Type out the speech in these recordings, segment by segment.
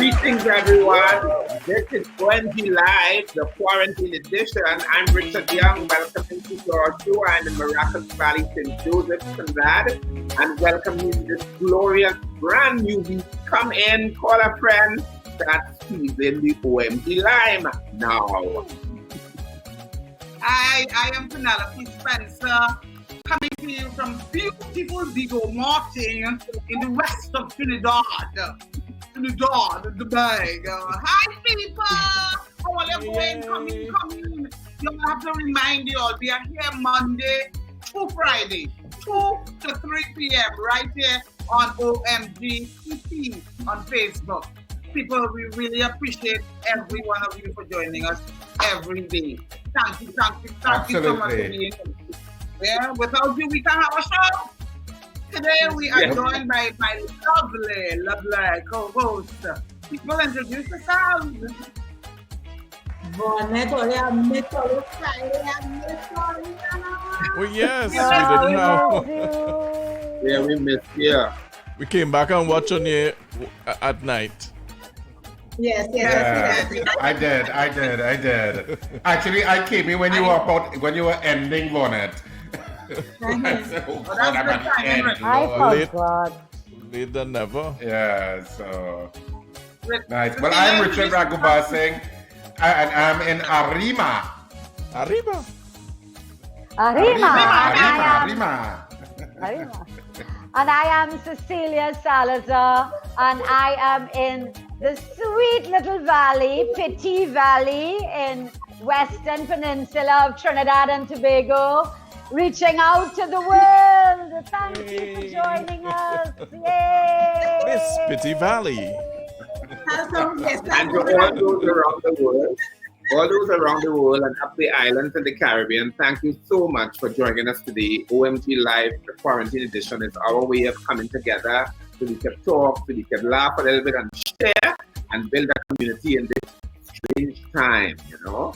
Greetings, everyone. This is OMG Live, the quarantine edition. I'm Richard Young. Welcome to our show. I'm in Miraculous Valley, St. Joseph, Trinidad, and welcome you to this glorious brand new week. Come in, call a friend. That's season the OMG Live now. Hi, I am Penelope Spencer, coming to you from beautiful Martin in the west of Trinidad. Trinidad and Tobago. Hi, people! How are you going? Come in. You have to remind you all, we are here Monday to Friday, 2 to 3 p.m. right here on OMG EP on Facebook. People, we really appreciate every one of you for joining us every day. Thank you so much for being here. Yeah, without you, we can't have a show. Today we are joined by my lovely co-host. People, introduce yourselves. Vaughnette, oh yes, we didn't know. Yeah, we missed you. We came back and watched on you at night. Yes. I did. Actually, I came in when you were ending Vaughnette. I forgot. Late than never. Yeah, so nice. Well, I'm Richard Ragoobarsingh, and I'm in Arima. And I am Cecilia Salazar, and I am in the sweet little valley, Petit Valley, in Western Peninsula of Trinidad and Tobago, reaching out to the world. Thank you for joining us. Yay! Miss Petit Valley. And to all those around the world and up the islands and the Caribbean, thank you so much for joining us today. OMG Live, the quarantine edition, is our way of coming together so we can talk, so we can laugh a little bit and share and build a community in this strange time, you know.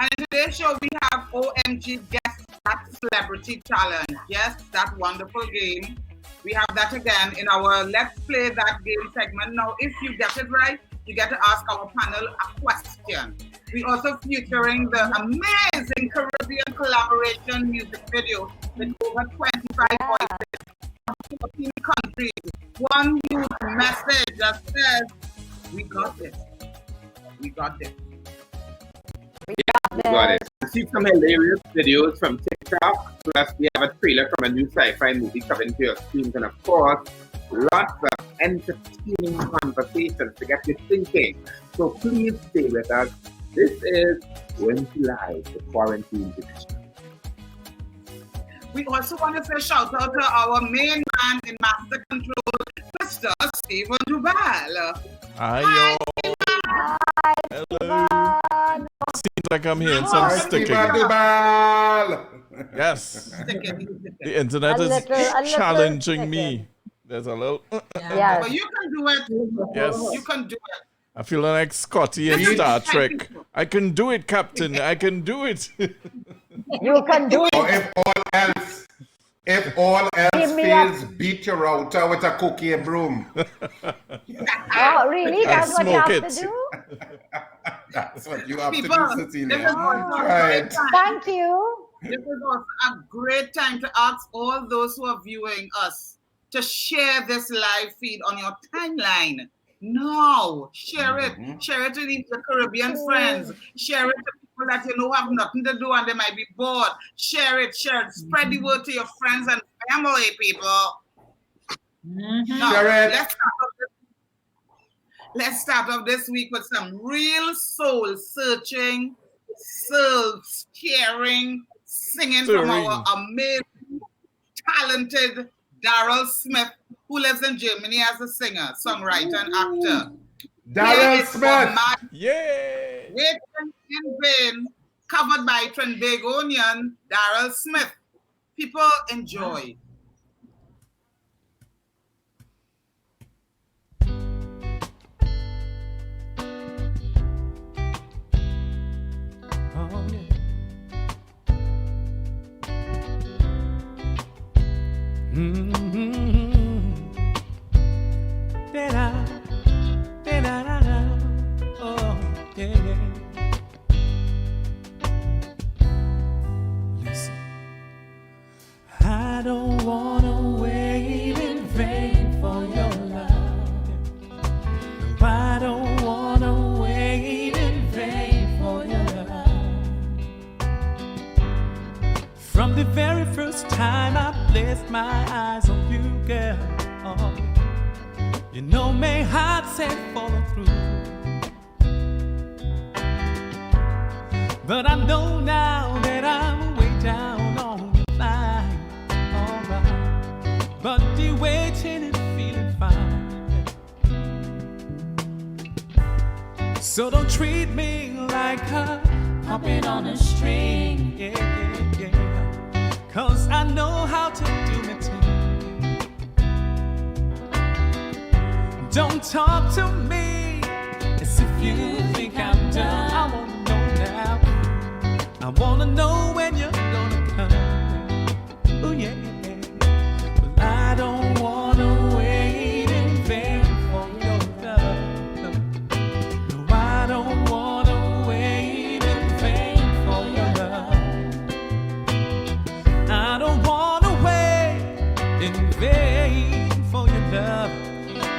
And in today's show, we have OMG Guess That Celebrity Challenge. Yes, that wonderful game. We have that again in our Let's Play That Game segment. Now, if you get it right, you get to ask our panel a question. We also featuring the amazing Caribbean collaboration music video with over 25 voices from 14 countries. One huge message that says, we got this. We got this. We got it. See some hilarious videos from TikTok. Plus, we have a trailer from a new sci-fi movie coming to your screens. And of course, lots of entertaining conversations to get you thinking. So please stay with us. This is Wednesday Live, the quarantine edition. We also want to say shout out to our main man in master control, Mr. Stephen Doobal. Hi, yo. Hi, Hello. Seems like I'm hearing some sticking. Yes. The internet is challenging me. There's a little. Yes. But you can do it. Yes. You can do it. I feel like Scotty in Star Trek. I can do it, Captain. I can do it. You can do it. Or if all else fails, beat your router with a cookie and broom. Oh, really? That's what you have to do? That's what you have People, to do, Cecilia. this is Right. Thank you. This is also a great time to ask all those who are viewing us to share this live feed on your timeline. No, share it. Share it with your Caribbean friends. Share it to people that you know have nothing to do and they might be bored. Share it. Spread the word to your friends and family, people. Now, Share it. Let's start off this week with some real soul-searching, soul-scaring singing from our amazing, talented Daryl Smith, who lives in Germany as a singer, songwriter, and actor. Daryl Smith! Yay! Waiting in Vain, covered by Trinidadian Daryl Smith. People enjoy. That You know my heart said follow through, but I know now that I'm way down on the line. Alright, but the waiting and feeling fine. So don't treat me like a puppet on a string. Yeah, yeah, yeah. 'Cause I know how to do my thing. Don't talk to me as if you think I'm done. I wanna know now. I wanna know when you're gonna come. Oh yeah, but I don't wanna wait in vain for your love. No, I don't wanna wait in vain for your love. I don't wanna wait in vain for your love.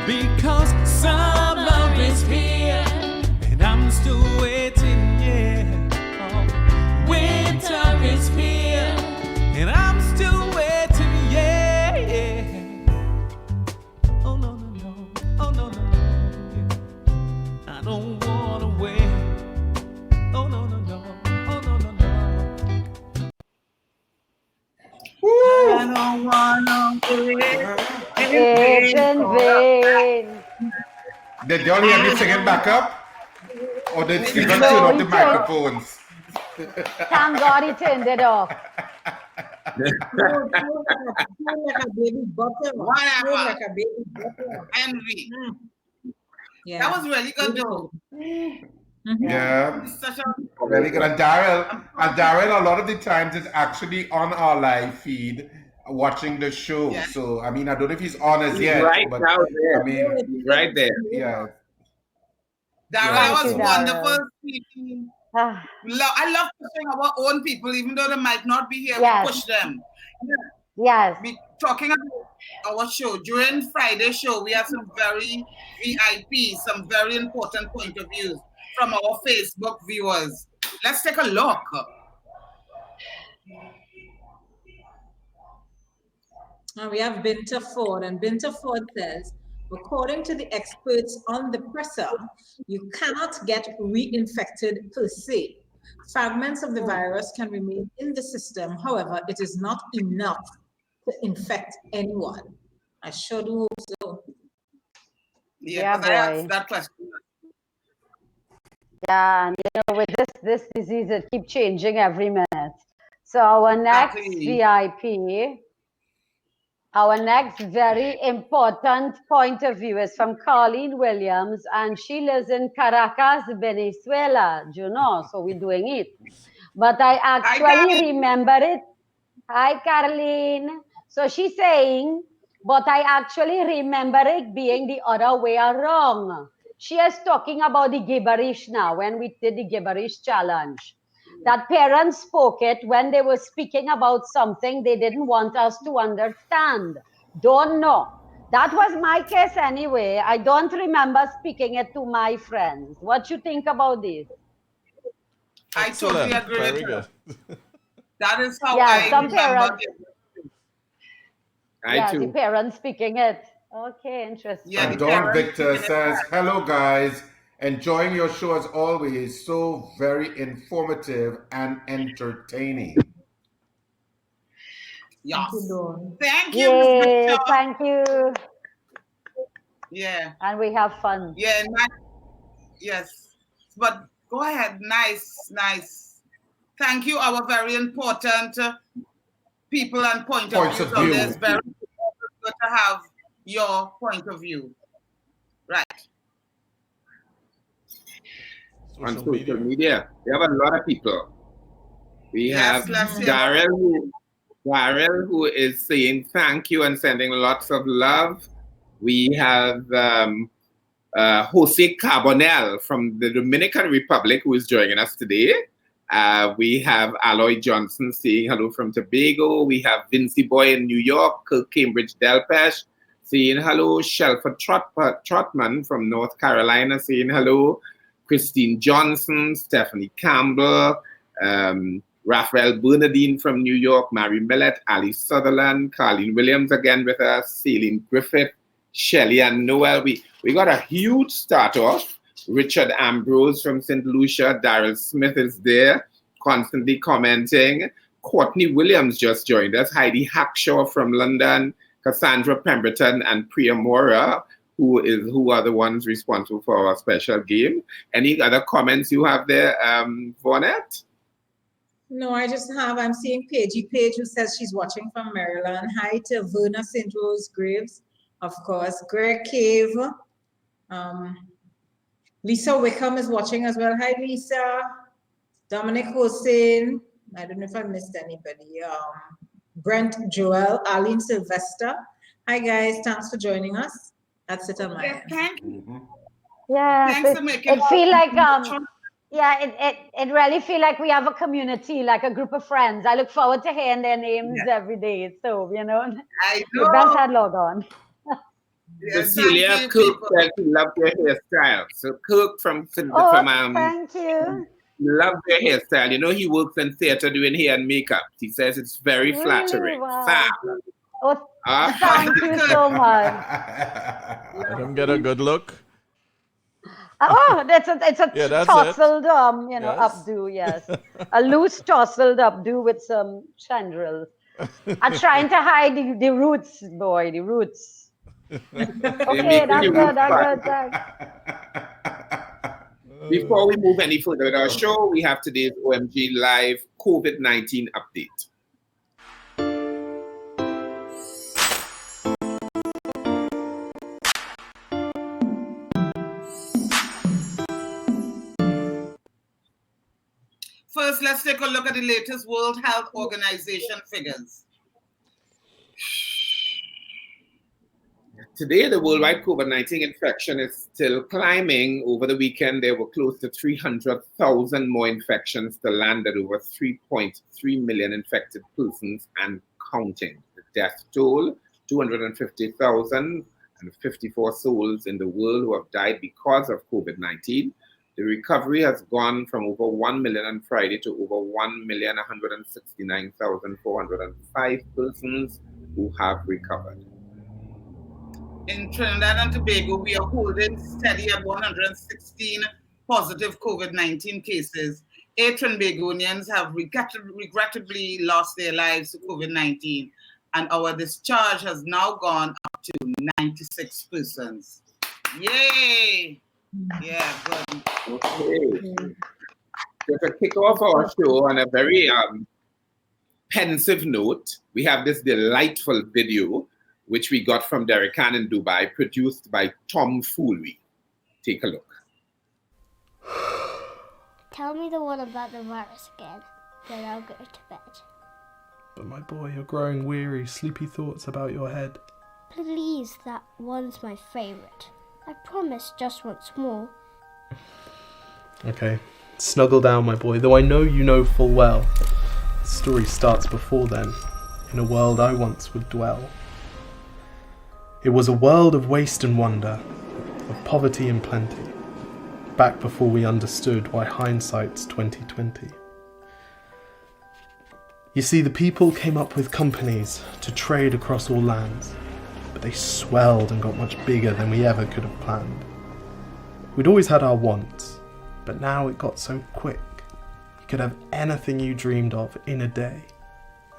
Because summer is here and I'm still waiting, yeah. Oh, winter is here and I'm still waiting, yeah, yeah. Oh no, no, no, oh no, no, no, yeah. I don't wanna wait. Oh no, no, no, oh no, no, no. I don't wanna wait. It's in vain. Did y'all hear me singing back up? Or did Stephen turn No, off he the turned- microphones? Thank God he turned it off. Like a baby butter. Whatever. Like a baby butter. Henry. Yeah. That was really good though. Yeah, It's such a really good. And Daryl, a lot of the times is actually on our live feed watching the show. Yeah. So, I mean, I don't know if he's on as He's yet. right but now there. I mean, He's right there. yeah. Darryl, Yeah. that was Thank you, Darryl. wonderful speaking. Ah, I love pushing our own people, even though they might not be here. Yes. We push them. yes. We talking about our show during Friday show. We have some very VIP, some very important point of views from our Facebook viewers. Let's take a look. And we have Binta Ford, and Binta Ford says, according to the experts on the presser, you cannot get reinfected per se. Fragments of the virus can remain in the system. However, it is not enough to infect anyone. I sure do hope so. Yeah, 'Cause I asked boy. that question. Yeah, and with this disease, it keeps changing every minute. So our next Exactly. VIP, our next very important point of view is from Colleen Williams, and she lives in Caracas, Venezuela. Do you know? So we're doing it. But I actually Carleen. remember it. Hi, Carleen. So she's saying, but I actually remember it being the other way around. She is talking about the gibberish now, when we did the gibberish challenge. That parents spoke it when they were speaking about something they didn't want us to understand. Don't know. That was my case anyway. I don't remember speaking it to my friends. What you think about this? I totally Excellent. agree Very with her. good. That is how Yeah, I some remember parents- it. Yeah, the too. parents speaking it. Okay, interesting. Yeah, And the Don parents Victor speaking it says, back. hello guys, enjoying your show as always, so very informative and entertaining. Yes. Thank you, Dawn. Thank you, Ms. Yay, Victor. thank you. Yeah. And we have fun. Yeah, yes. But go ahead. Nice. Thank you, our very important people and point of Points views of on view. this. Very good to have your point of view. Right. On Social media. social media. We have a lot of people. We Yes, have let's hear Darryl who is saying thank you and sending lots of love. We have Jose Carbonell from the Dominican Republic who is joining us today. We have Aloy Johnson saying hello from Tobago. We have Vincy Boy in New York, Cambridge Delpesh saying hello. Shelford Trotman from North Carolina saying hello. Christine Johnson, Stephanie Campbell, Raphael Bernadine from New York, Mary Millett, Ali Sutherland, Carleen Williams again with us, Celine Griffith, Shelley and Noel. We got a huge start off. Richard Ambrose from St. Lucia. Daryl Smith is there, constantly commenting. Courtney Williams just joined us. Heidi Hackshaw from London. Cassandra Pemberton and Priya Mora, who are the ones responsible for our special game. Any other comments you have there, Vaughnette? No, I'm seeing Paige who says she's watching from Maryland. Hi to Verna St. Rose Graves, of course. Greg Cave. Lisa Wickham is watching as well. Hi, Lisa. Dominic Hossein. I don't know if I missed anybody. Brent Joel, Arlene Sylvester. Hi, guys. Thanks for joining us. That's it on my end. Thank you. Yeah, Thanks for making it feel like it really feel like we have a community, like a group of friends. I look forward to hearing their names every day. So I know. You best log on. Cecilia Cook said she loved your hairstyle. So Cook from thank you. Love your hairstyle. You know, he works in theater doing hair and makeup. He says it's very flattering. Wow. Fab. Thank you so much. Let him get a good look. It's a that's tousled, Yes. updo, yes. A loose tousled updo with some chandrels. I'm trying to hide the roots, boy, the roots. Okay, that's good, thanks. Before we move any further with our show, we have today's OMG Live COVID-19 update. First, let's take a look at the latest World Health Organization figures. Today, the worldwide COVID-19 infection is still climbing. Over the weekend, there were close to 300,000 more infections to land at over 3.3 million infected persons and counting. The death toll, 250,054 souls in the world who have died because of COVID-19. The recovery has gone from over 1 million on Friday to over 1,169,405 persons who have recovered. In Trinidad and Tobago, we are holding steady at 116 positive COVID-19 cases. 8 Trinbagonians have regrettably lost their lives to COVID-19, and our discharge has now gone up to 96 persons. Yay! Yeah, good. Okay. So to kick off our show on a very pensive note, we have this delightful video which we got from Derek Khan in Dubai, produced by Tom Foolery. Take a look. Tell me the one about the virus again, then I'll go to bed. But my boy, you're growing weary, sleepy thoughts about your head. Please, that one's my favourite. I promise just once more. Okay, snuggle down, my boy, though I know you know full well. The story starts before then, in a world I once would dwell. It was a world of waste and wonder, of poverty and plenty, back before we understood why hindsight's 2020. You see, the people came up with companies to trade across all lands, but they swelled and got much bigger than we ever could have planned. We'd always had our wants, but now it got so quick. You could have anything you dreamed of in a day,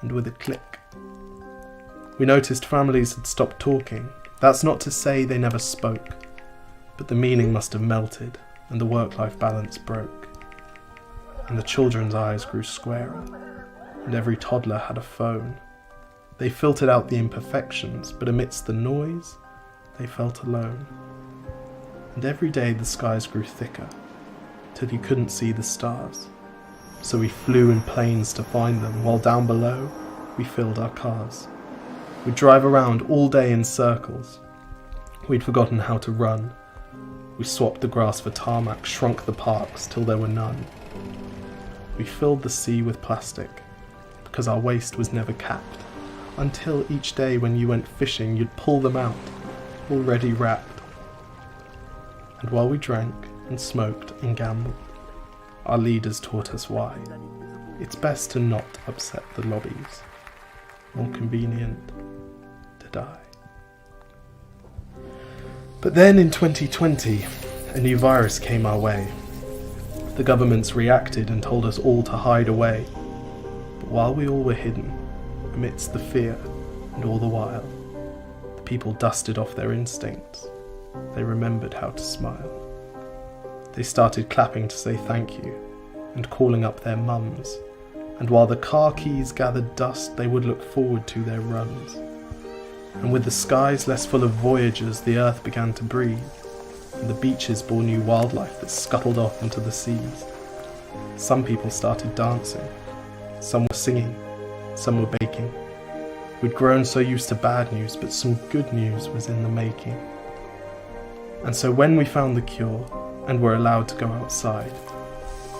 and with a click. We noticed families had stopped talking. That's not to say they never spoke, but the meaning must have melted and the work-life balance broke. And the children's eyes grew squarer, and every toddler had a phone. They filtered out the imperfections, but amidst the noise, they felt alone. And every day the skies grew thicker, till you couldn't see the stars. So we flew in planes to find them, while down below, we filled our cars. We'd drive around all day in circles. We'd forgotten how to run. We swapped the grass for tarmac, shrunk the parks till there were none. We filled the sea with plastic, because our waste was never capped, until each day when you went fishing, you'd pull them out, already wrapped. And while we drank and smoked and gambled, our leaders taught us why. It's best to not upset the lobbies. More convenient to die. But then in 2020, a new virus came our way. The governments reacted and told us all to hide away. But while we all were hidden, amidst the fear and all the while, the people dusted off their instincts. They remembered how to smile. They started clapping to say thank you and calling up their mums. And while the car keys gathered dust, they would look forward to their runs. And with the skies less full of voyagers, the earth began to breathe, and the beaches bore new wildlife that scuttled off into the seas. Some people started dancing, some were singing, some were baking. We'd grown so used to bad news, but some good news was in the making. And so when we found the cure, and were allowed to go outside,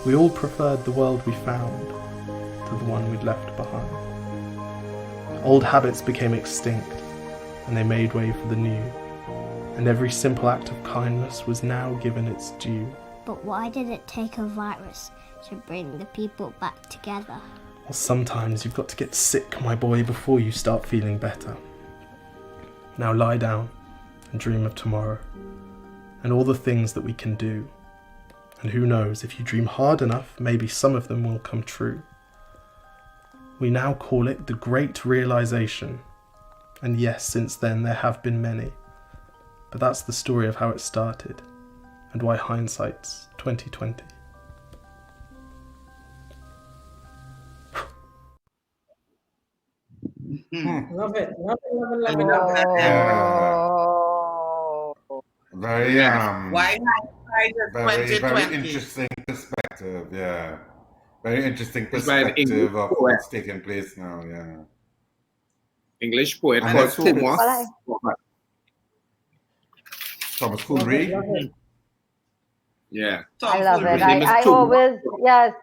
we all preferred the world we found to the one we'd left behind. Old habits became extinct, and they made way for the new, and every simple act of kindness was now given its due. But why did it take a virus to bring the people back together? Well, sometimes you've got to get sick, my boy, before you start feeling better. Now lie down and dream of tomorrow, and all the things that we can do. And who knows, if you dream hard enough, maybe some of them will come true. We now call it the Great Realization. And yes, since then there have been many. But that's the story of how it started, and why hindsight's 2020. Love it. Very Why hindsight is very 2020? interesting perspective. Yeah, very interesting perspective of what's taking place now. Yeah. English poet And called that's who Thomas. Coolry. Yeah. I love it. His name is I Tobago. always, yes.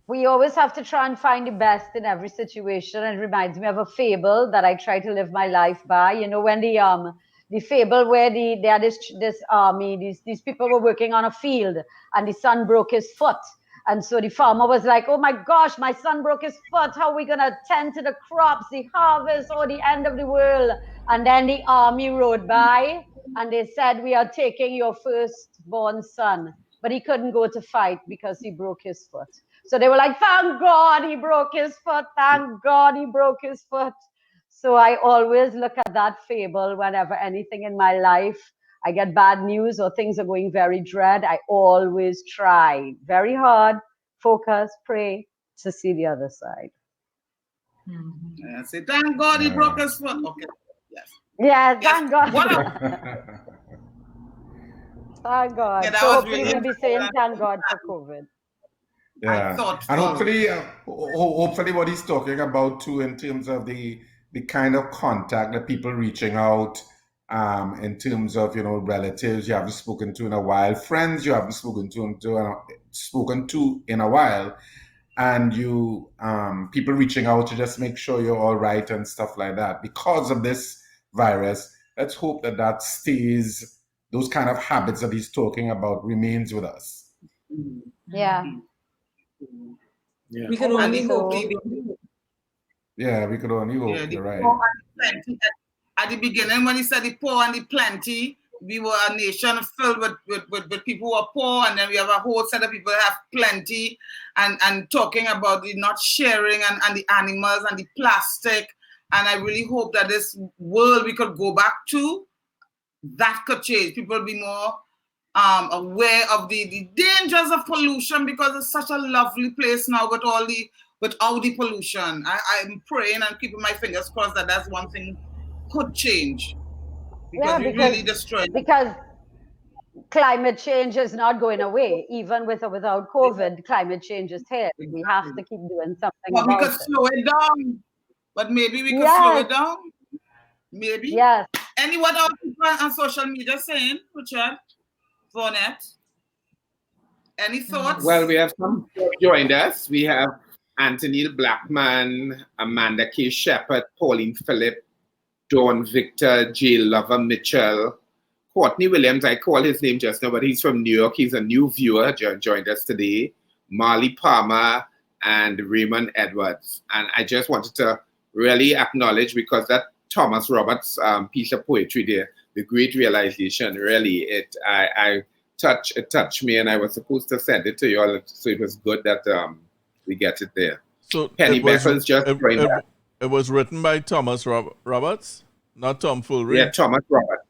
We always have to try and find the best in every situation. It reminds me of a fable that I try to live my life by. You know, when the fable where they had this army, these people were working on a field, and the son broke his foot. And so the farmer was like, oh my gosh, my son broke his foot. How are we going to tend to the crops, the harvest, or the end of the world? And then the army rode by and they said, we are taking your firstborn son. But he couldn't go to fight because he broke his foot. So they were like, thank God he broke his foot. Thank God he broke his foot. So I always look at that fable whenever anything in my life, I get bad news or things are going very dread, I always try very hard, focus, pray to see the other side. Yeah, say, thank God he broke his foot. Okay, yes. Yeah, thank God. Thank God. Yeah, so hopefully we'll be saying thank God for COVID. Yeah, and hopefully what he's talking about too in terms of the kind of contact that people reaching out, in terms of, you know, relatives you haven't spoken to in a while, friends you haven't spoken to in a while, and you people reaching out to just make sure you're all right and stuff like that. Because of this virus, let's hope that stays, those kind of habits that he's talking about remains with us. Yeah. Yeah. We can only hope. Yeah, we could only hope. Yeah, you're right. At the beginning, when he said the poor and the plenty, we were a nation filled with people who are poor, and then we have a whole set of people that have plenty, and talking about the not sharing and the animals and the plastic. And I really hope that this world we could go back to, that could change. People will be more aware of the dangers of pollution, because it's such a lovely place now without the pollution. I'm praying and keeping my fingers crossed that that's one thing could change. Because we really destroyed. Because climate change is not going away. Even with or without COVID, climate change is here. We have to keep doing something But about we could slow it down. But maybe we could slow it down. Maybe. Yes. Any what else people on social media saying, Richard? Vaughnette? Any thoughts? Well, we have some who joined us. We have Anthony Blackman, Amanda K. Shepherd, Pauline Phillip, Dawn Victor, J. Lover Mitchell, Courtney Williams. I called his name just now, but he's from New York. He's a new viewer, joined us today. Marley Palmer and Raymond Edwards. And I just wanted to really acknowledge, because that Thomas Roberts piece of poetry there great realization. Really, it touched me, and I was supposed to send it to you all. So it was good that we get it there. So Penny Beckles just joined us. It was written by Thomas Roberts, not Tom Fulry. Yeah, Thomas Roberts.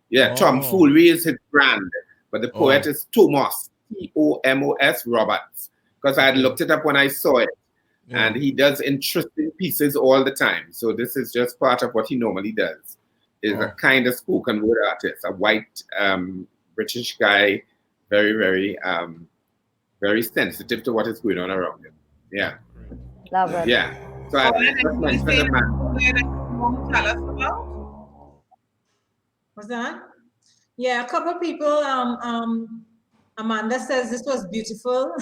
Yeah, Tom Fulry is his brand, but the poet is Thomas, Tomos Roberts. Because I had looked it up when I saw it, and he does interesting pieces all the time. So this is just part of what he normally does. Is a kind of spoken word artist, a white British guy, very, very, very sensitive to what is going on around him. Yeah. Love it. Yeah. So I just mentioned the man. Tell us about? What's that? Yeah, a couple people. Amanda says this was beautiful.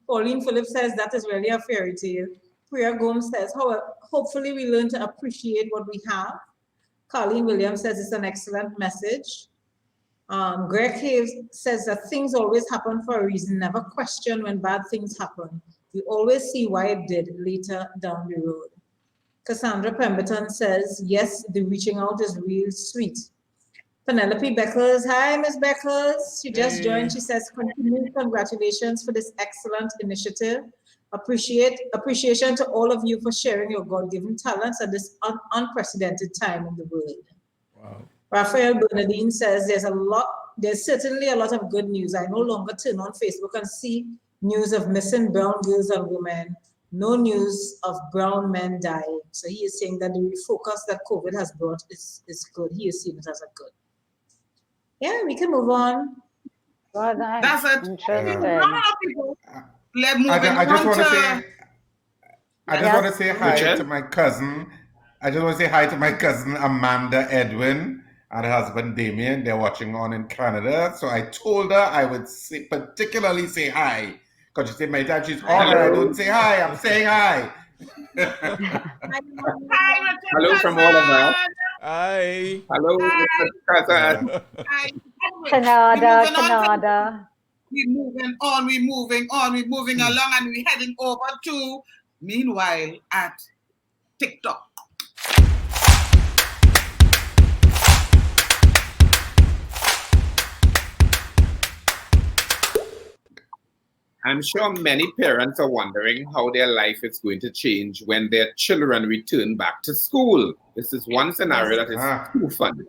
Pauline Phillips says that is really a fairy tale. Priya Gomes says, hopefully we learn to appreciate what we have. Colleen Williams says it's an excellent message. Greg Hayes says that things always happen for a reason. Never question when bad things happen. You always see why it did later down the road. Cassandra Pemberton says, yes, the reaching out is real sweet. Penelope Beckles, hi, Miss Beckles. She just joined. She says, continued congratulations for this excellent initiative. Appreciation to all of you for sharing your God-given talents at this unprecedented time in the world. Wow. Raphael Bernardine says, there's certainly a lot of good news. I no longer turn on Facebook and see news of missing brown girls and women. No news of brown men dying. So he is saying that the refocus that COVID has brought is good. He is seeing it as a good. Yeah, we can move on. Well, nice. That's it. Interesting. I just want to say hi to my cousin. I just want to say hi to my cousin Amanda Edwin and her husband Damien. They're watching on in Canada. So I told her I would particularly say hi. Because she said many times she's on and I don't say hi. I'm saying hi. Hello from all of us. Hi. Hello, cousin. Canada. We're moving along, and we're heading over to, meanwhile, at TikTok. I'm sure many parents are wondering how their life is going to change when their children return back to school. This is one scenario that is too funny.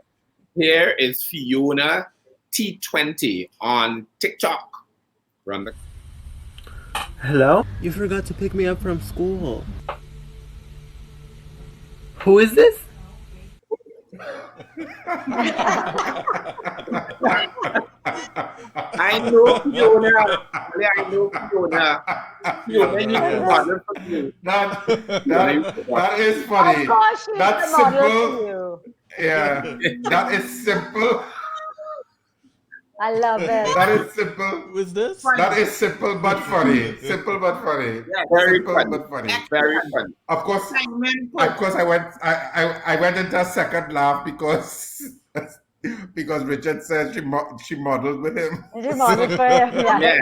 Here is Fiona T20 on TikTok. Run the... Hello? You forgot to pick me up from school. Who is this? I know Fiona. I know Fiona. Fiona, you need to model for you. That is funny. Of course she's That's the model simple. for you. Yeah, that is simple. I love it. That is simple. Who is this? That is simple but funny. Simple but funny. Yeah, very simple funny. but funny. Very funny. Of course, I went into a second laugh because Richard said she modeled with him. She modeled for him. Yeah.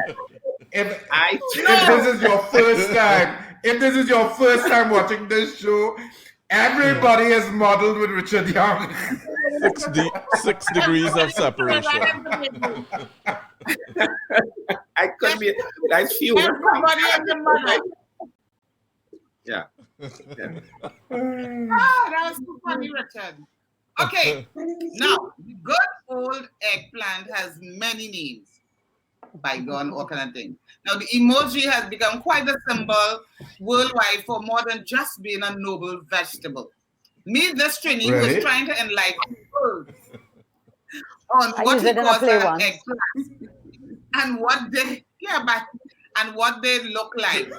If this is your first time watching this show, everybody is modeled with Richard Young. 6 degrees of separation. I could be like Fiona. Everybody and the mother. Yeah. That was too funny, Richard. Okay, now, the good old eggplant has many names. Bygone, all kind of thing. Now, the emoji has become quite a symbol worldwide for more than just being a noble vegetable. Me, this training was trying to enlighten people on what he calls an eggplant and what they look like.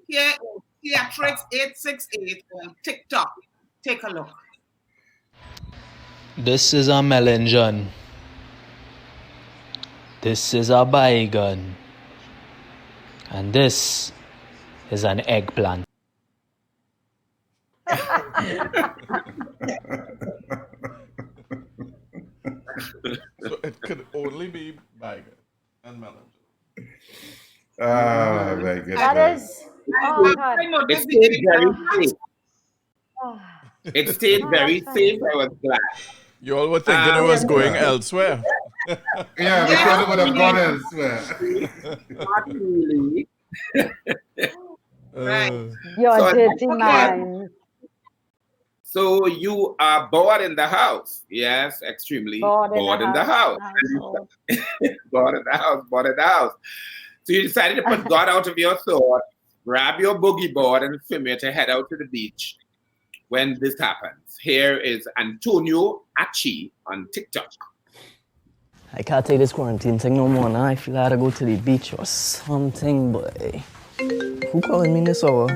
Here is Theatrix 868 on TikTok. Take a look. This is a melon. This is a bygone. And this is an eggplant. So it could only be bygone and melon. Oh my goodness. That is. Oh, God. It stayed very safe. It stayed very safe. I was glad. You all were thinking it was going elsewhere. Yeah, because it would have gone elsewhere. Not really. Right. Your dirty mind. So you are bored in the house. Yes, extremely bored in the house. Bored in the house, bored in the house. So you decided to put God out of your thought, grab your boogie board and swim to head out to the beach when this happens. Here is Antonio Achi on TikTok. I can't take this quarantine thing no more now. I feel I had to go to the beach or something, boy. Who calling me this hour?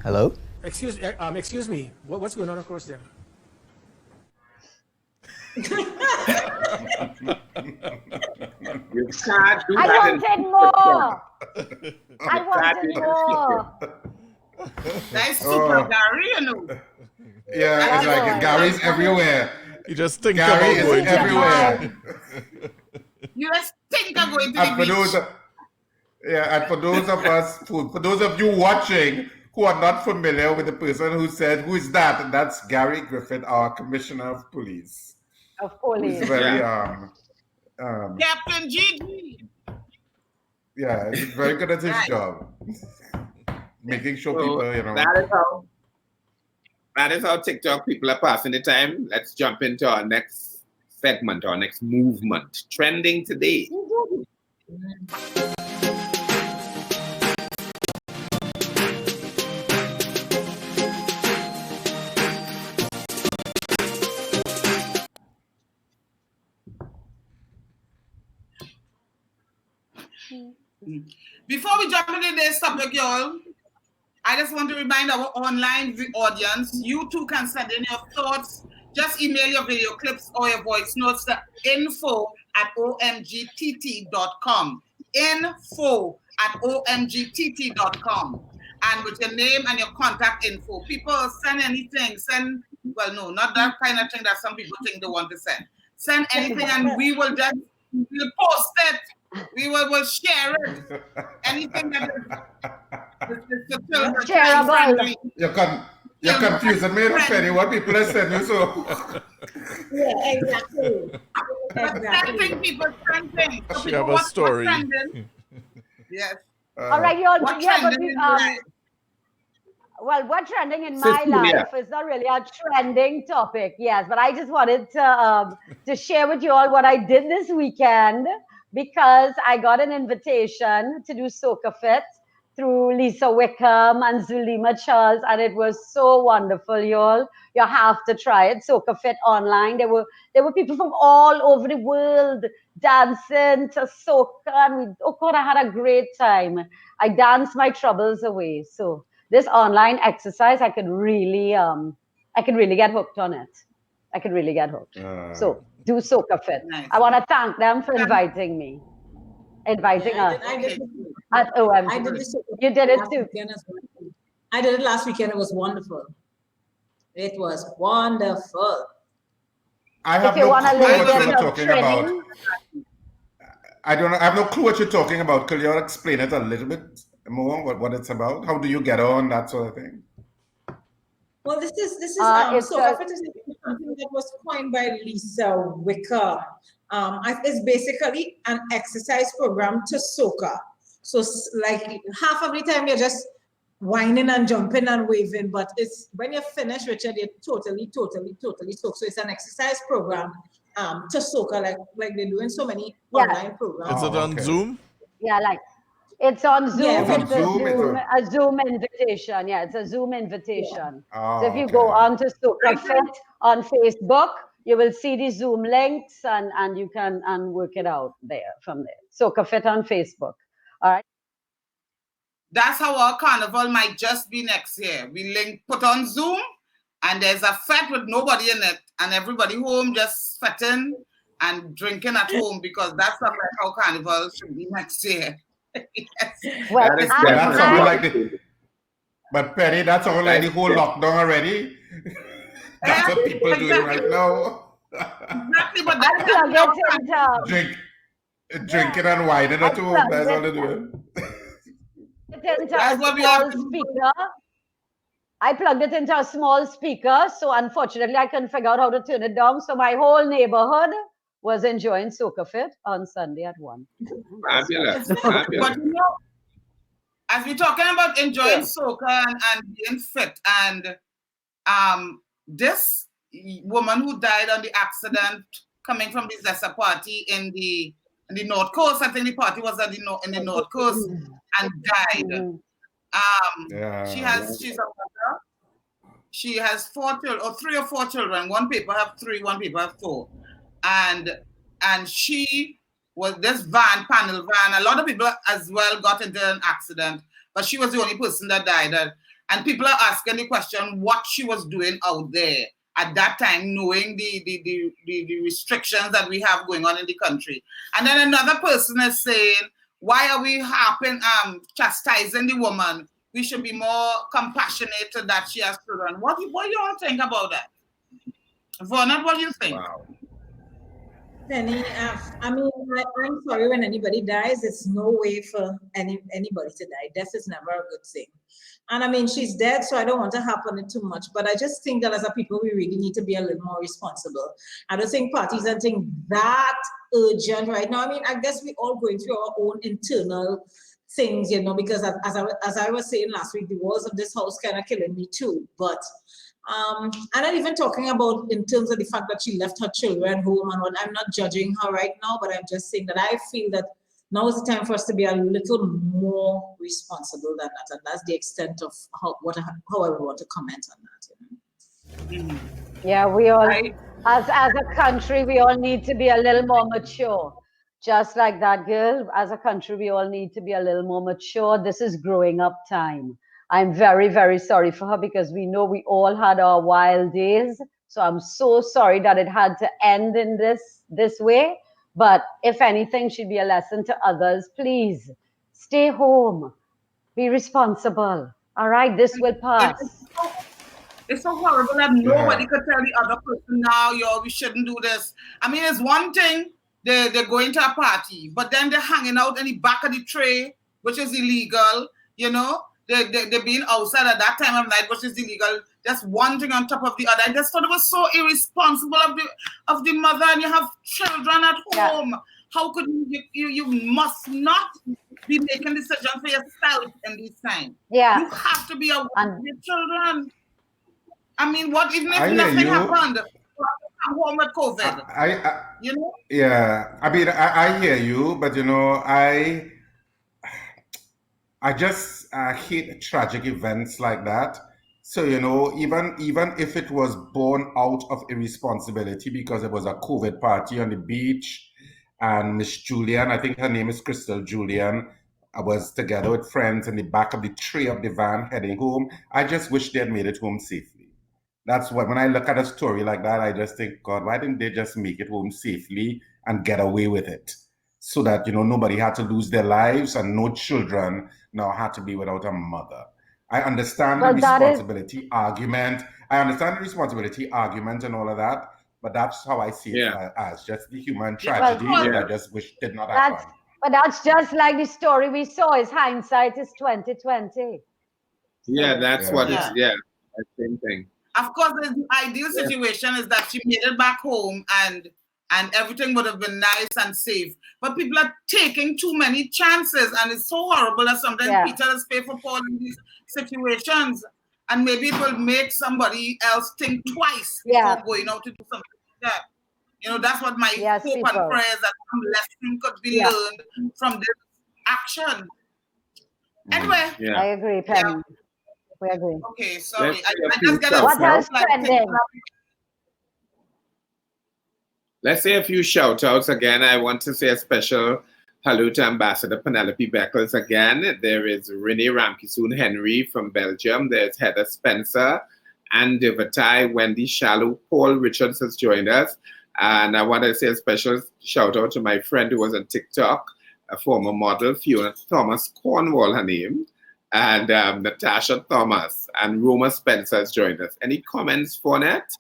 Hello? Excuse me. What's going on across there? You can't do I that. wanted more. I wanted more. That's super Gary, you know. Yeah, it's like Gary's everywhere. You just think Gary about is going everywhere. You just think of going to And the for beach. those, and for those of us, for those of you watching who are not familiar with the person who said, "Who is that?" And that's Gary Griffith, our Commissioner of Police. Of police. He's very Captain Gigi. yeah, he's very good at his job, making sure people, you know. That is how TikTok people are passing the time. Let's jump into our next segment, our next movement. Trending today. Before we jump into this topic, y'all, I just want to remind our online audience, you too can send in your thoughts. Just email your video clips or your voice notes to info@omgtt.com. info@omgtt.com. And with your name and your contact info. People send anything. Well, no, not that kind of thing that some people think they want to send. Send anything and we'll post it. We will share it. Anything that is shareable. You're confusing me, Penny. What people are sending you so. Yeah, exactly. Sending people sending. So She have a story. Yes. All right, y'all. What Yeah, but trending well, what's trending in my Cecilia. life is not really a trending topic, yes, but I just wanted to share with you all what I did this weekend because I got an invitation to do Soca Fit through Lisa Wickham and Zulima Charles, and it was so wonderful, y'all. You have to try it. Soca Fit online. There were people from all over the world dancing to soca, and I had a great time. I danced my troubles away. So this online exercise, I could really get hooked on it. I could really get hooked. So do Soca Fit. Nice. I want to thank them for inviting me. Inviting us at OMG. I did this. You did it too. I did it last weekend. It was wonderful. It was wonderful. I have no clue what you're talking about. I have no clue what you're talking about. Could you explain it a little bit more? What it's about? How do you get on that sort of thing? Well, this is Soca Fit is something that was coined by Lisa Wickham. It's basically an exercise program to soca. So like half of the time you're just whining and jumping and waving, but it's when you're finished, Richard, you're totally soaked. So it's an exercise program to soca, like they do in so many online programs. Is it on Zoom? Yeah, like it's on Zoom. Yeah, it's a Zoom invitation. Yeah, it's a Zoom invitation. So if you go on to Soca Fit on Facebook, you will see the Zoom links and you can work it out there from there. Soca Fit on Facebook. All right. That's how our carnival might just be next year. We put on Zoom and there's a fete with nobody in it and everybody home just fetting and drinking at home because that's like how carnival should be next year. Yes. Well, that's something like the, but Penny, that's all like the whole lockdown already. That's what people are doing right now. Exactly, but drinking and whining at home. That's all they're doing. I I plugged it into a small speaker, so unfortunately I couldn't figure out how to turn it down. So my whole neighborhood was enjoying Soca Fit on Sunday at 1. Fabulous. But you know, as we're talking about enjoying soca and being fit, and this woman who died on the accident coming from the Zessa party in the North Coast, I think the party was in the North Coast, and died. She's a mother. She has 4 children, or 3 or 4 children. One people have 3, one people have 4, and she was this panel van. A lot of people as well got into an accident, but she was the only person that died. And people are asking the question what she was doing out there at that time, knowing the restrictions that we have going on in the country. And then another person is saying, why are we chastising the woman? We should be more compassionate to that she has children. What do you all think about that? Vaughnette, what do you think? Wow. Penny, I mean, I'm sorry when anybody dies. It's no way for anybody to die. Death is never a good thing. And I mean, she's dead, so I don't want to harp on it too much. But I just think that as a people, we really need to be a little more responsible. I don't think parties are things that urgent right now. I mean, I guess we're all going through our own internal things, you know, because as I was saying last week, the walls of this house kind of killing me too. But I'm not even talking about in terms of the fact that she left her children home and what. I'm not judging her right now, but I'm just saying that I feel that now is the time for us to be a little more responsible than that, and that's the extent of how I would want to comment on that. You know? Yeah, we all, as a country, we all need to be a little more mature. Just like that girl, as a country, we all need to be a little more mature. This is growing up time. I'm very, very sorry for her because we know we all had our wild days. So I'm so sorry that it had to end in this way. But if anything should be a lesson to others, please stay home, be responsible. All right, this will pass. It's so horrible that nobody could tell the other person now, we shouldn't do this. I mean, it's one thing, they're going to a party, but then they're hanging out in the back of the tray, which is illegal, you know? They're being outside at that time of night, which is illegal. Just one thing on top of the other. I just thought it was so irresponsible of the mother, and you have children at home. Yeah. How could you must not be making decisions for yourself in this time. Yeah. You have to be aware of your children. I mean, what even if nothing happened? Come home with COVID. You know? Yeah. I mean, I hear you, but you know, I just hate tragic events like that. So, you know, even if it was born out of irresponsibility because it was a COVID party on the beach and Miss Julian, I think her name is Crystal Julian, I was together with friends in the back of the tray of the van heading home. I just wish they had made it home safely. That's what, when I look at a story like that, I just think, God, why didn't they just make it home safely and get away with it? So that, you know, nobody had to lose their lives and no children now had to be without a mother. I understand the responsibility argument. I understand the responsibility argument and all of that, but that's how I see it as just the human tragedy that I just wish did not happen. But that's just like the story we saw is hindsight is 2020. Yeah, that's what it's, same thing. Of course, the ideal situation is that she made it back home and everything would have been nice and safe. But people are taking too many chances, and it's so horrible that sometimes Peter is pay for Paul in these situations, and maybe it will make somebody else think twice before going out to do something like that. You know, that's what my hope and prayer is, that some lesson could be learned from this action. Anyway. I agree, Penny. We agree. Okay, sorry. I just got what else trending? Let's say a few shout outs. Again, I want to say a special hello to Ambassador Penelope Beckles again. There is Renee Ramkisoon Henry from Belgium. There's Heather Spencer, Anne Devatai, Wendy Shallow, Paul Richards has joined us. And I want to say a special shout out to my friend who was on TikTok, a former model, Fiona Thomas Cornwall, her name, and Natasha Thomas, and Roma Spencer has joined us. Any comments, Vaughnette?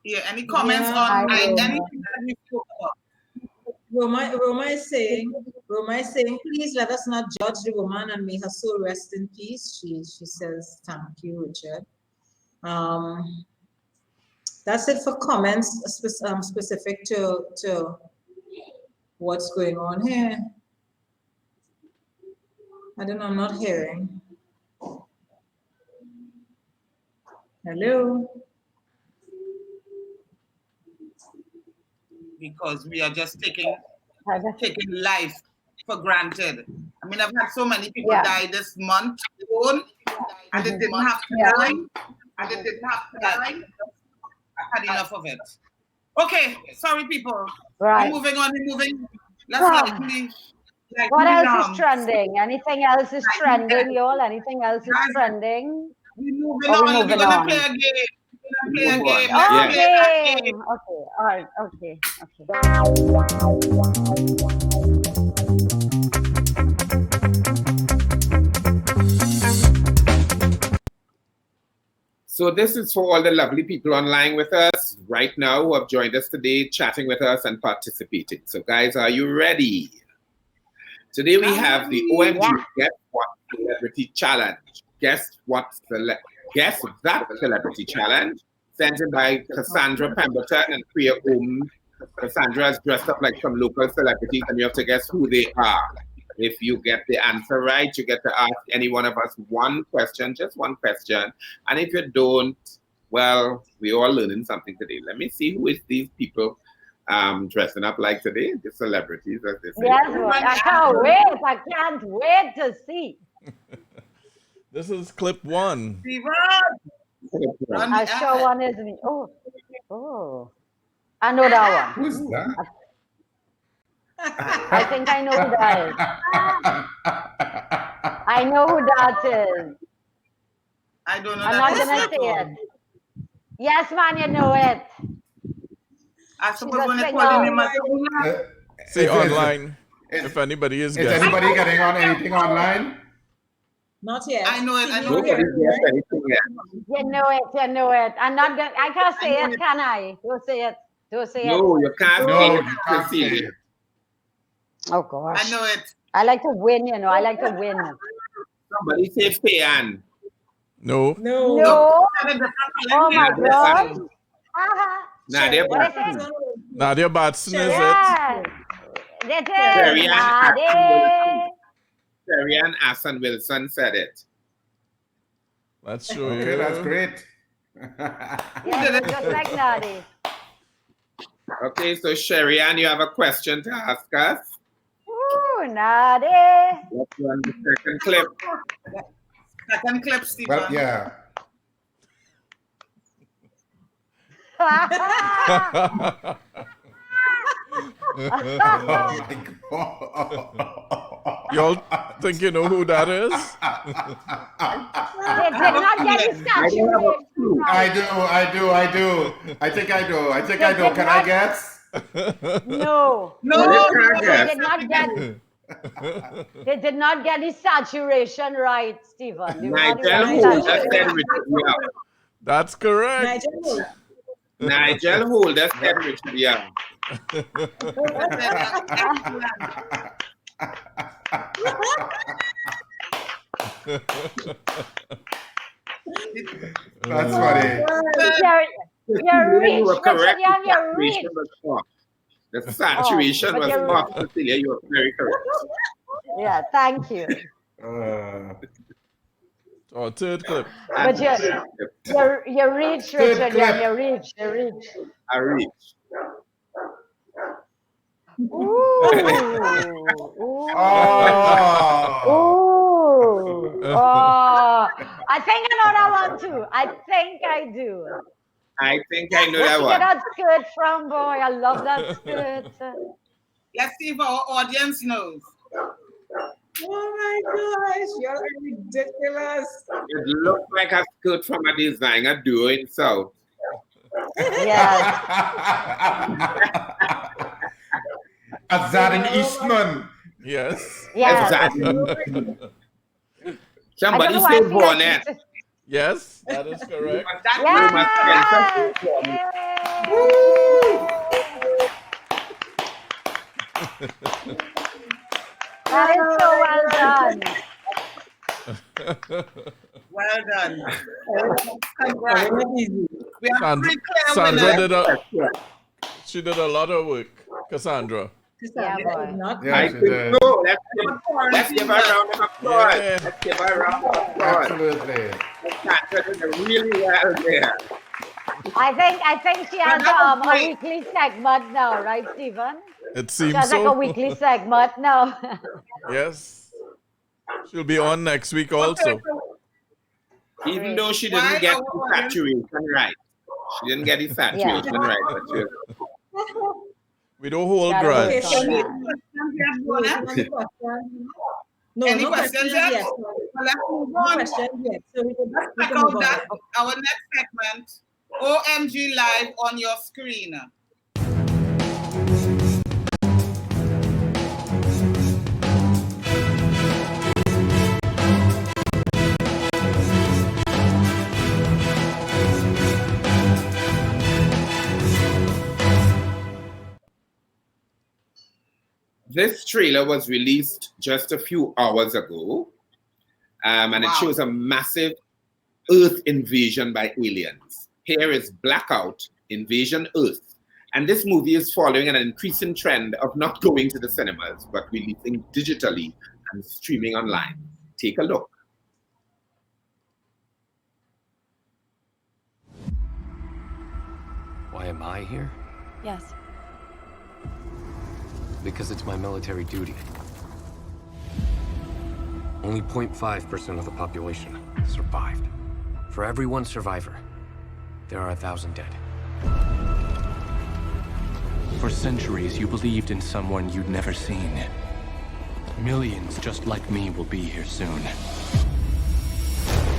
Yeah, any comments on anything that we spoke about? Roma is saying, please let us not judge the woman and may her soul rest in peace. She says, thank you, Richard. That's it for comments specific to what's going on here. I don't know, I'm not hearing. Hello? Because we are just taking life for granted. I mean, I've had so many people die this month alone, and it didn't have to die. And it didn't have to die. I've had enough of it. Okay, sorry, people. Right. We're moving on. Let's what else is trending? Anything else is trending, y'all? Anything else is trending? We're moving on. We're gonna play a game. Okay, all right, okay. So this is for all the lovely people online with us right now who have joined us today, chatting with us and participating. So guys, are you ready? Today we have the OMG Guess What Celebrity Challenge. Guess that Celebrity Challenge, sent in by Cassandra Pemberton and Priya Cassandra has dressed up like some local celebrities and you have to guess who they are. If you get the answer right, you get to ask any one of us one question, just one question. And if you don't, well, we're all learning something today. Let me see who is these people dressing up like today, the celebrities, as they say. Yes, I can't wait to see. This is clip one. I sure one is me. Oh. I know that one. Who's that? I think I know who that is. I know who that is. I don't know. I'm not gonna say it. Yes, man, you know it. I suppose when they call him, see online if anybody is guessing. Is anybody getting on anything online? Not yet. I know it. Nobody's guessed anything yet. You know it. I'm not gonna. I can't say it, can I? Don't say it. No, you can't. No, you can't say it. Oh gosh. I know it. I like to win, you know. I like to win. Somebody say Fayan. No. Oh my God. Nadia Batson. Nadia Batson, is it? It is Nadia. Sherry-Ann Asson Wilson said it. Let's show you. Okay, that's great. Yeah, just like Nadia. Okay, so Sherry-Ann, you have a question to ask us? Ooh, Nadia. Let's run the second clip. Second clip, Stephen. Well, yeah. Oh my God. Y'all think you know who that is? They did not get the statue. I do. I think I do. Can I guess? No. They did not get the saturation right, Stephen. Nigel Holder said Richard Young. That's correct. Nigel Holder said Richard Young. That's funny. You're rich, Richard Young, you're rich. The saturation was off, Cecilia. You were very correct. Yeah, thank you. Third clip. But you're rich, Richard Young. You're rich. I reach. Ooh. I think I know that one too. I think I do. I think I know that one. Where'd you get that skirt from, boy? I love that skirt. Let's see if our audience knows. Oh my gosh, you're ridiculous. It looks like a skirt from a designer doing so. Yes. Azad Eastman. Yes. Exactly. Somebody say Vaughnette. Yes, that is correct. That is so well done. Well done. Congrats. We have Sandra, three clear Sandra winners. she did a lot of work. Cassandra. Yeah, boy. Yeah, she did. Let's give her a round of applause. Yeah. Let's give her a round of applause. Absolutely. Sandra did really well there. I think she has a weekly segment now, right, Stephen? It She seems has like so. a weekly segment now. Yes. She'll be on next week also. Even though she didn't get the saturation right. She didn't get the saturation right. But she We don't hold grudge. No, Any no questions questions yet? yet. Well, let's move No on. questions yet. So we can Check move out on. that our next segment, OMG Live on your screen. This trailer was released just a few hours ago, and it shows a massive Earth invasion by aliens. Here is Blackout Invasion Earth. And this movie is following an increasing trend of not going to the cinemas, but releasing digitally and streaming online. Take a look. Why am I here? Yes. Because it's my military duty. Only 0.5% of the population survived. For every one survivor, there are 1,000 dead. For centuries, you believed in someone you'd never seen. Millions just like me will be here soon.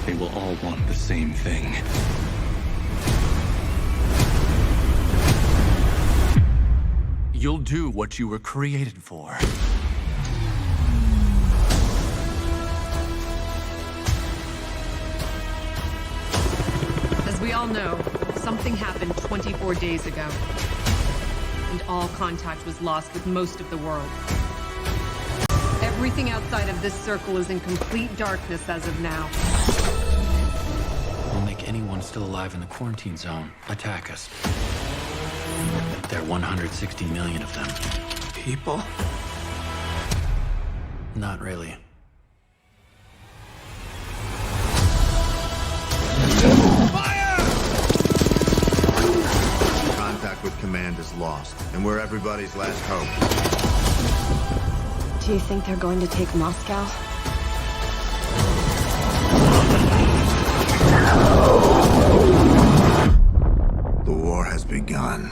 They will all want the same thing. You'll do what you were created for. As we all know, something happened 24 days ago. And all contact was lost with most of the world. Everything outside of this circle is in complete darkness as of now. We'll make anyone still alive in the quarantine zone attack us. There are 160 million of them. People? Not really. Contact with command is lost, and we're everybody's last hope. Do you think they're going to take Moscow? The war has begun.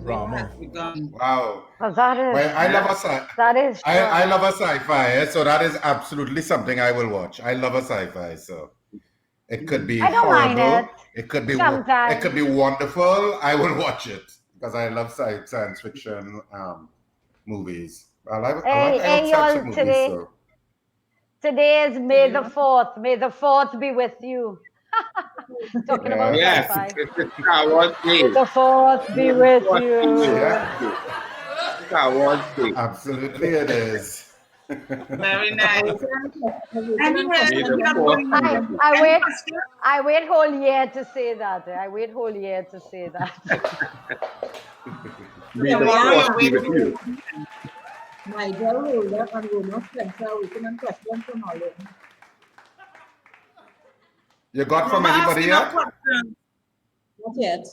Drama. Wow. That is. Well, I love That is. I love a sci-fi, so that is absolutely something I will watch. I love a sci-fi, so it could be I don't mind horrible. it. It could be Sometimes. it could be wonderful. I will watch it because I love science fiction movies. I love Hey, all types y'all, of movies. today, So. today is May the 4th. May the 4th be with you. Talking about Yes, sci-fi. it's Star Wars Day. May the 4th be with you. Star Wars Day. Absolutely, it is. Very nice. I wait whole year to say that. I wait whole year to say that. May the Force be with you. Nigel Holder and Roma Spencer waiting on questions from all of them. You got from anybody yet? Not yet.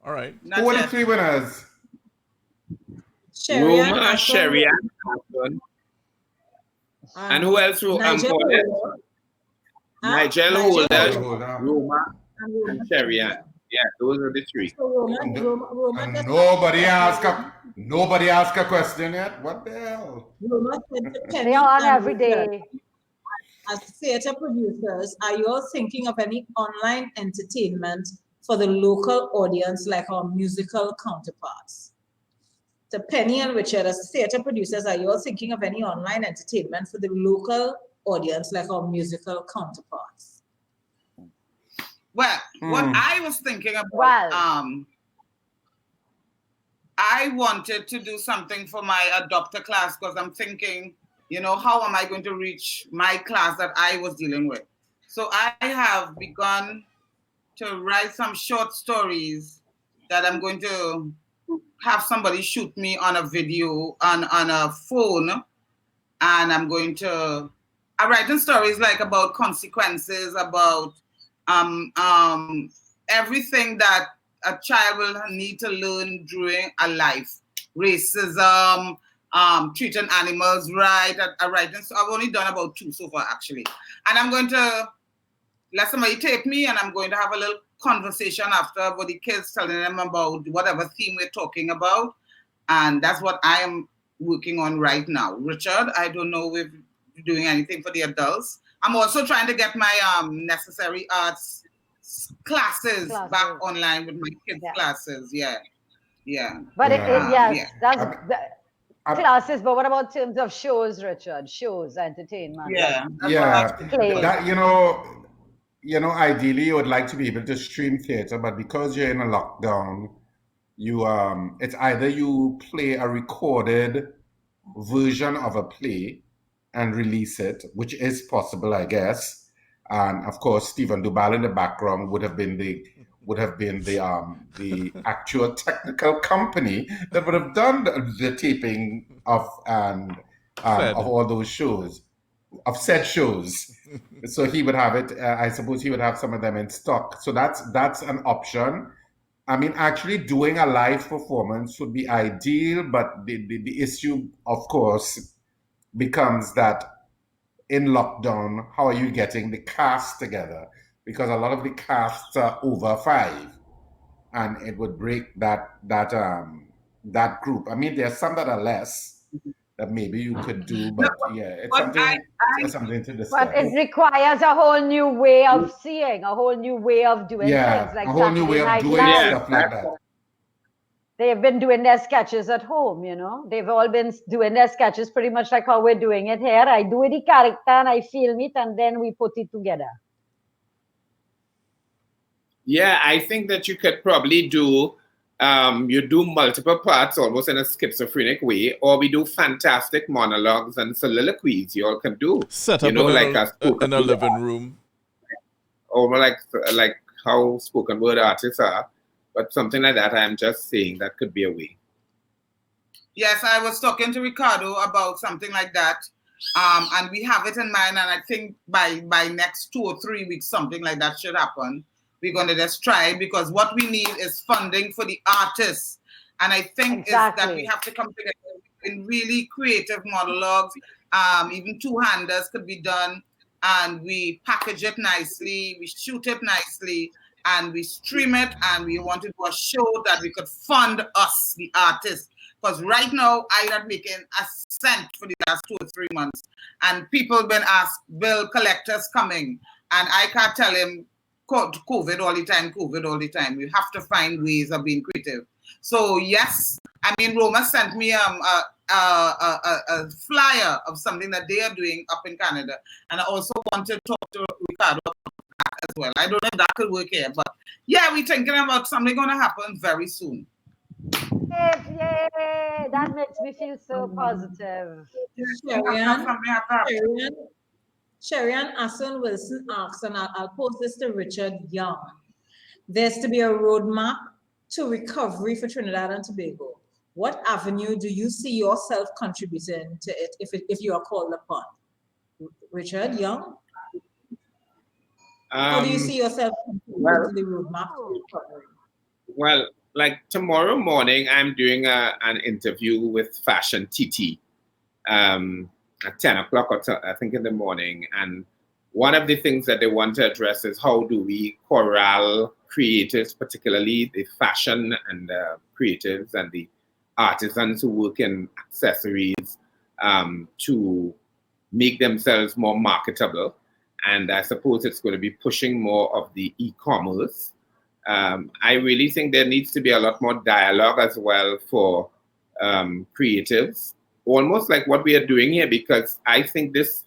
All right. Who are the three winners? Roma, Sherry, and Anton. And who else wrote Vaughnette? Nigel Holder, Roma, and Sherry. Yeah, those are the three. And nobody asked a question yet. What the hell? They are on every day. As theater producers, are you all thinking of any online entertainment for the local audience like our musical counterparts? to Penny and Richard as theater producers, are you all thinking of any online entertainment for the local audience, like our musical counterparts? Well, what I was thinking about, I wanted to do something for my adopter class because I'm thinking, you know, how am I going to reach my class that I was dealing with? So I have begun to write some short stories that I'm going to have somebody shoot me on a video, on a phone, and I'm writing stories like about consequences, about everything that a child will need to learn during a life. Racism, treating animals right. I've only done about 2 so far, actually. And I'm going to let somebody tape me, and I'm going to have a little conversation after with the kids, telling them about whatever theme we're talking about. And that's what I am working on right now. Richard, I don't know if you're doing anything for the adults. I'm also trying to get my necessary arts classes back online with my kids' classes. But classes. But what about in terms of shows, Richard? Shows, entertainment. That ideally you would like to be able to stream theater, but because you're in a lockdown, you it's either you play a recorded version of a play and release it, which is possible, I guess. And of course, Stephen Doobal in the background would have been the actual technical company that would have done the taping of all those shows, of said shows. So he would have it. I suppose he would have some of them in stock. So that's an option. I mean, actually doing a live performance would be ideal, but the issue, of course, becomes that in lockdown, how are you getting the cast together? Because a lot of the casts are over 5, and it would break that group. I mean, there are some that are less that maybe you could do, but it's something to discuss. But it requires a whole new way of seeing, a whole new way of doing things, like a whole new way of doing stuff like that. They've been doing their sketches at home, you know. They've all been doing their sketches pretty much like how we're doing it here. I do the character and I film it, and then we put it together. Yeah, I think that you could probably do, you do multiple parts almost in a schizophrenic way, or we do fantastic monologues and soliloquies you all can do. Set up in a living room. Or like how spoken word artists are. But something like that, I'm just saying that could be a way. Yes, I was talking to Ricardo about something like that. And we have it in mind. And I think by next 2 or 3 weeks, something like that should happen. We're going to just try it, because what we need is funding for the artists. And I think is that we have to come together in really creative monologues. Even 2-handers could be done. And we package it nicely. We shoot it nicely. And we stream it, and we want to do a show that we could fund us, the artists. Because right now, I'm not making a cent for the last 2 or 3 months. And people have been asked, bill collectors coming. And I can't tell him, COVID all the time. We have to find ways of being creative. So yes, I mean, Roma sent me a flyer of something that they are doing up in Canada. And I also want to talk to Ricardo about that as well. I don't know if that could work here, but yeah, we're thinking about something going to happen very soon. Yay! That makes me feel so positive. Sherry-Ann Asson Wilson asks, and I'll post this to Richard Young. There's to be a roadmap to recovery for Trinidad and Tobago. What avenue do you see yourself contributing to it if you are called upon? Richard Young? How do you see yourself contributing to the roadmap to recovery? Well, like tomorrow morning, I'm doing an interview with Fashion TT at 10 o'clock, I think, in the morning. And one of the things that they want to address is how do we corral creatives, particularly the fashion and creatives and the artisans who work in accessories, to make themselves more marketable. And I suppose it's going to be pushing more of the e-commerce. I really think there needs to be a lot more dialogue as well for creatives, almost like what we are doing here, because I think this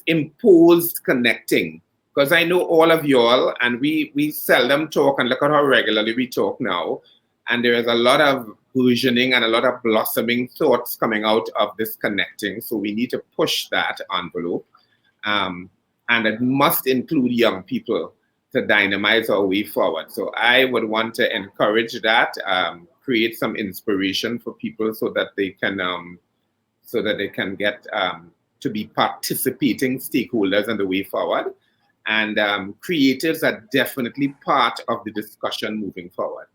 imposed connecting, because I know all of y'all, and we seldom talk, and look at how regularly we talk now, and there is a lot of burgeoning and a lot of blossoming thoughts coming out of this connecting, so we need to push that envelope, and it must include young people to dynamize our way forward. So I would want to encourage that, create some inspiration for people so that they can get to be participating stakeholders in the way forward. And creatives are definitely part of the discussion moving forward.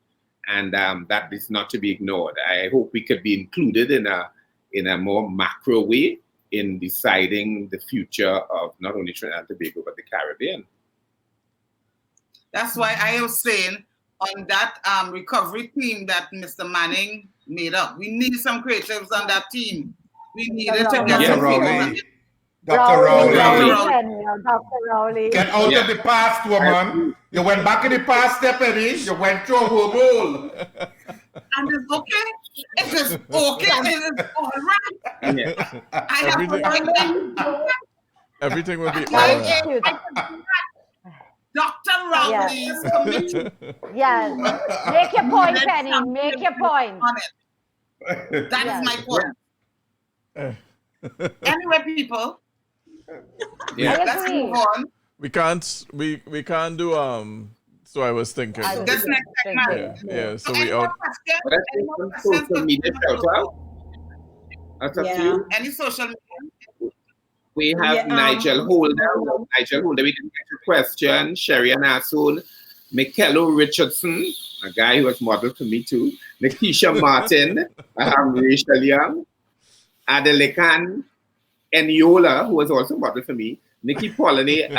And that is not to be ignored. I hope we could be included in a more macro way in deciding the future of not only Trinidad and Tobago, but the Caribbean. That's why I was saying on that recovery team that Mr. Manning made up, we need some creatives on that team. We needed to get some people. Dr. Rowley. Dr. Rowley. Get out of the past, woman. You went back in the past, Stephanie. You went through a whole bowl. And it's okay. It is okay. It is all right. Yeah. I have Everything will be all right. Dr. Rowley's committee. Yes. Make your point, Penny. Make your point. That is my point. Anyway, people. Yeah. Let's move on. We can't do so I was thinking. This next segment. Yeah. So we all social media shout out. That's up to you. Any social media? We have Nigel Holder. We didn't get your question. Sherry Anasul, Mikello Richardson, a guy who was modeled for me too. Nikisha Martin, Rachel Young, Adelekan Eniola, who was also modeled for me. Nikki Pollini,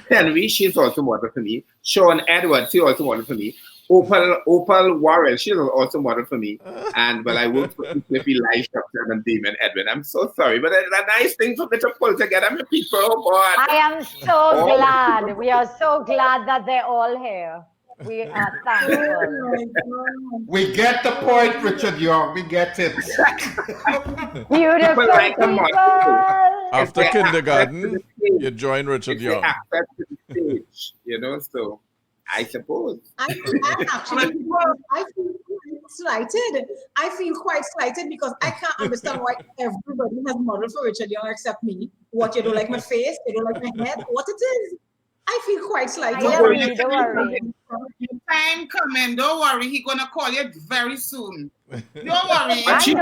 Henry, she's also modeled for me. Sean Edwards, she also modeled for me. Opal Warren, she's also modeled for me. And I worked for Cliffy Live Structure and Damon Edwin. I'm so sorry, but it's a nice thing for me to pull together. I'm people, oh God. I am so glad. We are so glad that they're all here. We are thankful. We get the point, Richard Young. We get it. Beautiful people. After kindergarten, you join Richard Young. Access to the stage, so I suppose. I feel slighted. I feel quite slighted because I can't understand why everybody has modeled for Richard Young except me. What, you don't like my face? You don't like my head? What it is? I feel quite slighted. Don't worry. Time coming. Don't worry. He's going to call you very soon. Don't worry. I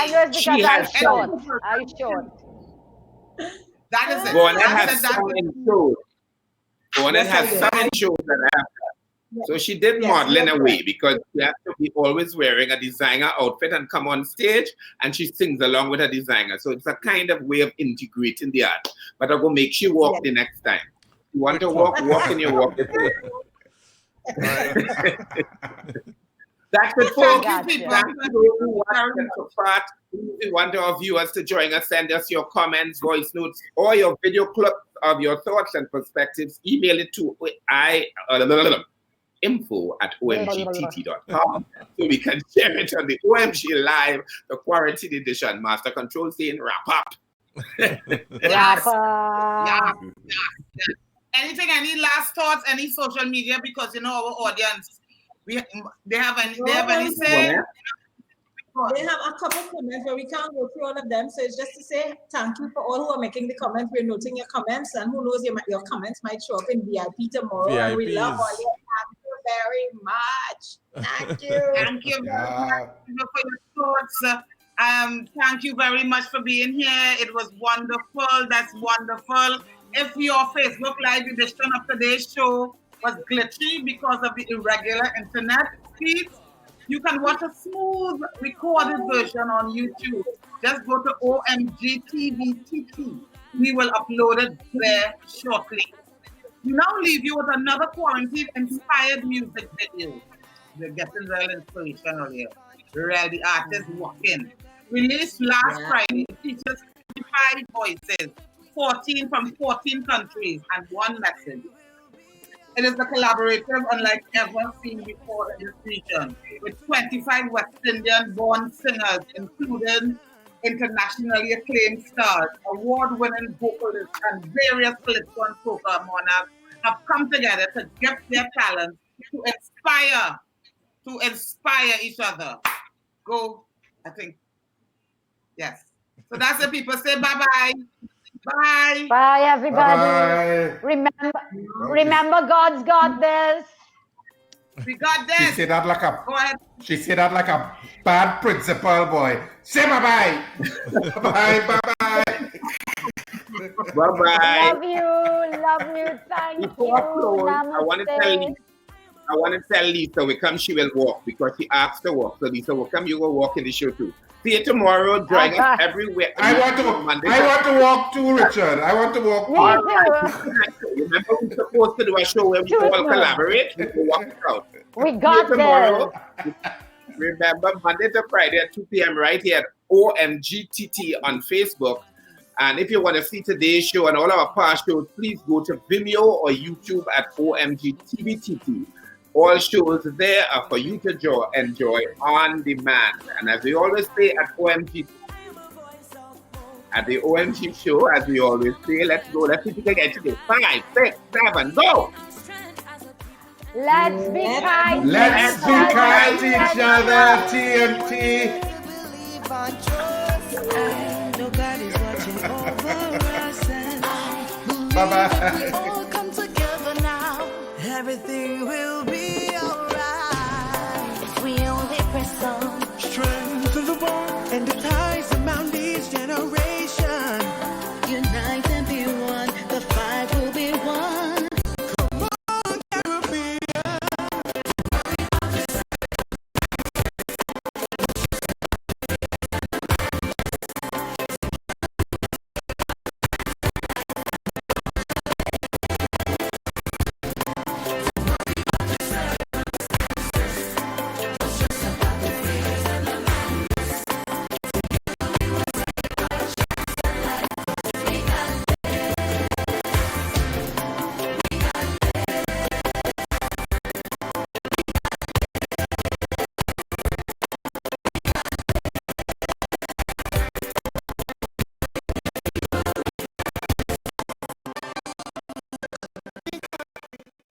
know it's because I'm short. I'm short. That is it. Vaughnette has some shows. Vaughnette has some shows that I have. So she did model in a way because she has to be always wearing a designer outfit and come on stage and she sings along with a designer. So it's a kind of way of integrating the art. But I'm going to make she walk the next time. You want to walk in your walk. That's it, folks. Thank you. We want our viewers to join us. Send us your comments, voice notes, or your video clips of your thoughts and perspectives. Email it to info@omgtt.com so we can share it on the OMG Live, the Quarantine Edition. Master Control saying wrap up. Yes. Anything, any last thoughts, any social media, because our audience, they have any say? They have a couple comments, but we can't go through all of them. So it's just to say thank you for all who are making the comments. We're noting your comments, and who knows, your comments might show up in VIP tomorrow. And we love all your very much. Thank you. Thank you very much for your thoughts. Thank you very much for being here. It was wonderful. That's wonderful. If your Facebook Live edition of today's show was glitchy because of the irregular internet speeds, you can watch a smooth recorded version on YouTube. Just go to OMG TVTT. We will upload it there shortly. We now leave you with another quarantine-inspired music video. We're getting real inspirational here. Real, the artists walking. Released last Friday, it features 55 voices, 14 from 14 countries, and one message. It is a collaborative unlike ever seen before in this region, with 25 West Indian-born singers, including internationally acclaimed stars, award-winning vocalists, and various political and soca monarchs have come together to gift their talents to inspire each other. Go, I think. Yes. So that's the people say bye-bye. Bye. Bye, everybody. Bye. Remember, God's got this. We got this. She said that like Go ahead. She said that like a bad principal boy. Say bye-bye. Bye-bye. Bye-bye. Bye-bye. Love you. Thank Before I you. close, Namaste. I want to tell Lisa we come, she will walk because she asked to walk. So Lisa will come, you will walk in the show too. See you tomorrow, join us everywhere. I want to walk too, Richard. I want to walk too. Remember we're supposed to do a show where we all collaborate. We will walk it out. We got tomorrow. Remember, Monday to Friday at 2 p.m. right here at OMGTT on Facebook. And if you want to see today's show and all our past shows, please go to Vimeo or YouTube at OMGTVTT. All shows there are for you to enjoy on demand. And as we always say at OMG, at the OMG show, as we always say, let's go. Let's see if we can get to this. 5, 6, 7, go! Let's be kind. Let's be kind to each other, TNT. Bye-bye. Come together now. Everything will be alright. We only press on. Strength of the bond and